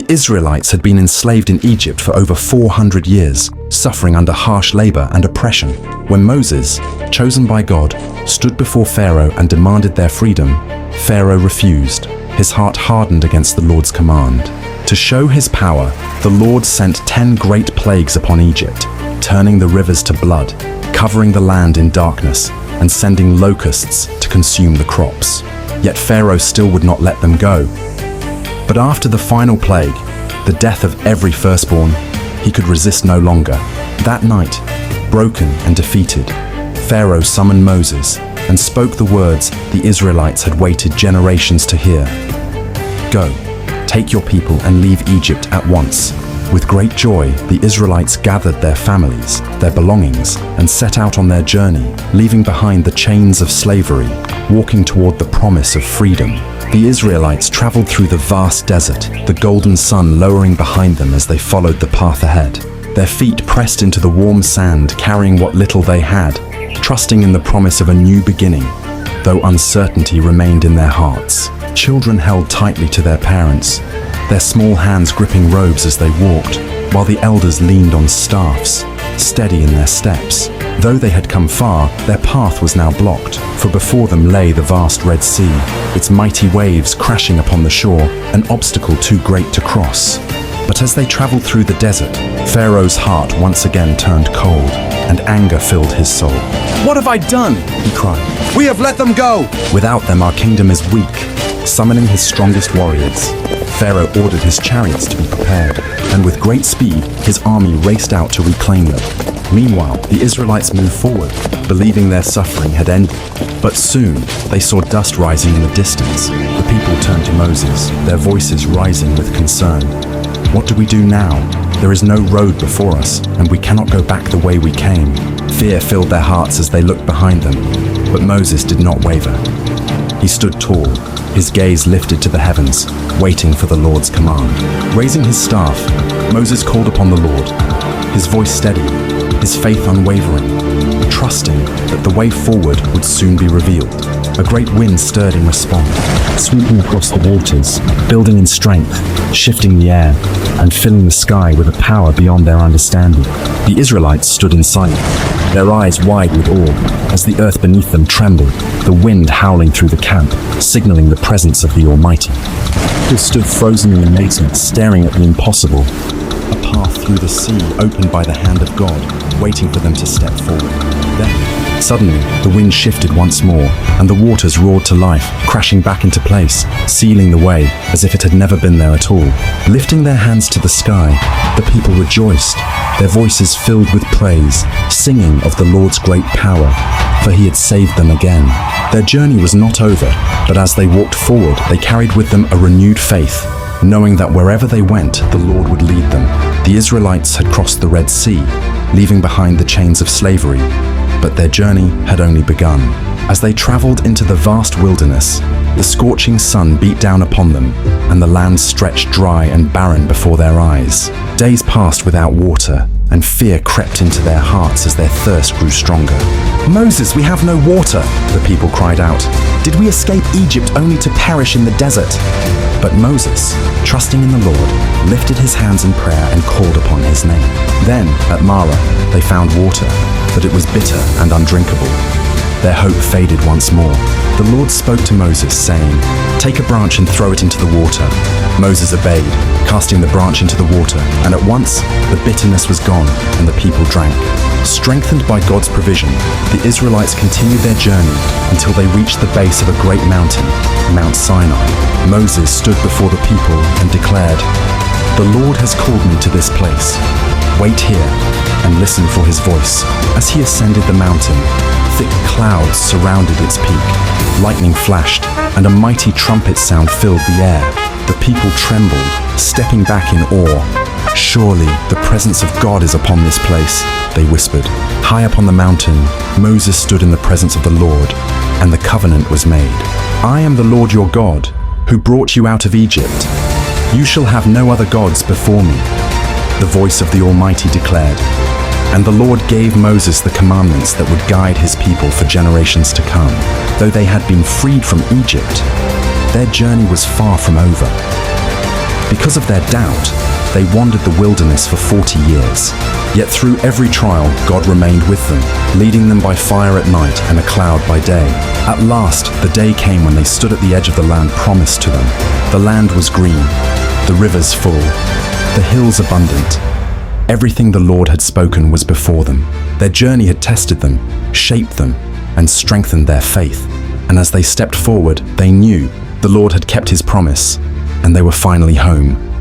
The Israelites had been enslaved in Egypt for over 400 years, suffering under harsh labor and oppression. When Moses, chosen by God, stood before Pharaoh and demanded their freedom, Pharaoh refused. His heart hardened against the Lord's command. To show his power, the Lord sent 10 great plagues upon Egypt, turning the rivers to blood, covering the land in darkness, and sending locusts to consume the crops. Yet Pharaoh still would not let them go. But after the final plague, the death of every firstborn, he could resist no longer. That night, broken and defeated, Pharaoh summoned Moses and spoke the words the Israelites had waited generations to hear. "Go, take your people and leave Egypt at once." With great joy, the Israelites gathered their families, their belongings, and set out on their journey, leaving behind the chains of slavery, walking toward the promise of freedom. The Israelites traveled through the vast desert, the golden sun lowering behind them as they followed the path ahead. Their feet pressed into the warm sand, carrying what little they had, trusting in the promise of a new beginning, though uncertainty remained in their hearts. Children held tightly to their parents, their small hands gripping robes as they walked, while the elders leaned on staffs, steady in their steps. Though they had come far, their path was now blocked, for before them lay the vast Red Sea, its mighty waves crashing upon the shore, an obstacle too great to cross. But as they traveled through the desert, Pharaoh's heart once again turned cold, and anger filled his soul. "What have I done?" he cried. "We have let them go! Without them our kingdom is weak." Summoning his strongest warriors, Pharaoh ordered his chariots to be prepared, and with great speed, his army raced out to reclaim them. Meanwhile, the Israelites moved forward, believing their suffering had ended. But soon, they saw dust rising in the distance. The people turned to Moses, their voices rising with concern. "What do we do now? There is no road before us, and we cannot go back the way we came." Fear filled their hearts as they looked behind them, but Moses did not waver. He stood tall, his gaze lifted to the heavens, waiting for the Lord's command. Raising his staff, Moses called upon the Lord, his voice steady, his faith unwavering, trusting that the way forward would soon be revealed. A great wind stirred in response, sweeping across the waters, building in strength, shifting the air, and filling the sky with a power beyond their understanding. The Israelites stood in silence, their eyes wide with awe, as the earth beneath them trembled, the wind howling through the camp, signaling the presence of the Almighty. They stood frozen in amazement, staring at the impossible. A path through the sea opened by the hand of God, waiting for them to step forward. Then, suddenly, the wind shifted once more, and the waters roared to life, crashing back into place, sealing the way as if it had never been there at all. Lifting their hands to the sky, the people rejoiced, their voices filled with praise, singing of the Lord's great power, for he had saved them again. Their journey was not over, but as they walked forward, they carried with them a renewed faith, knowing that wherever they went, the Lord would lead them. The Israelites had crossed the Red Sea, leaving behind the chains of slavery, but their journey had only begun. As they traveled into the vast wilderness, the scorching sun beat down upon them, and the land stretched dry and barren before their eyes. Days passed without water, and fear crept into their hearts as their thirst grew stronger. "Moses, we have no water," the people cried out. "Did we escape Egypt only to perish in the desert?" But Moses, trusting in the Lord, lifted his hands in prayer and called upon his name. Then, at Marah, they found water, but it was bitter and undrinkable. Their hope faded once more. The Lord spoke to Moses, saying, "Take a branch and throw it into the water." Moses obeyed, casting the branch into the water, and at once the bitterness was gone, and the people drank. Strengthened by God's provision, the Israelites continued their journey until they reached the base of a great mountain, Mount Sinai. Moses stood before the people and declared, "The Lord has called me to this place. Wait here and listen for his voice." As he ascended the mountain, thick clouds surrounded its peak. Lightning flashed, and a mighty trumpet sound filled the air. The people trembled, stepping back in awe. "Surely the presence of God is upon this place," they whispered. High up on the mountain, Moses stood in the presence of the Lord, and the covenant was made. "I am the Lord your God, who brought you out of Egypt. You shall have no other gods before me," the voice of the Almighty declared. And the Lord gave Moses the commandments that would guide his people for generations to come. Though they had been freed from Egypt, their journey was far from over. Because of their doubt, they wandered the wilderness for 40 years. Yet through every trial, God remained with them, leading them by fire at night and a cloud by day. At last, the day came when they stood at the edge of the land promised to them. The land was green, the rivers full, the hills abundant. Everything the Lord had spoken was before them. Their journey had tested them, shaped them, and strengthened their faith. And as they stepped forward, they knew the Lord had kept his promise, and they were finally home.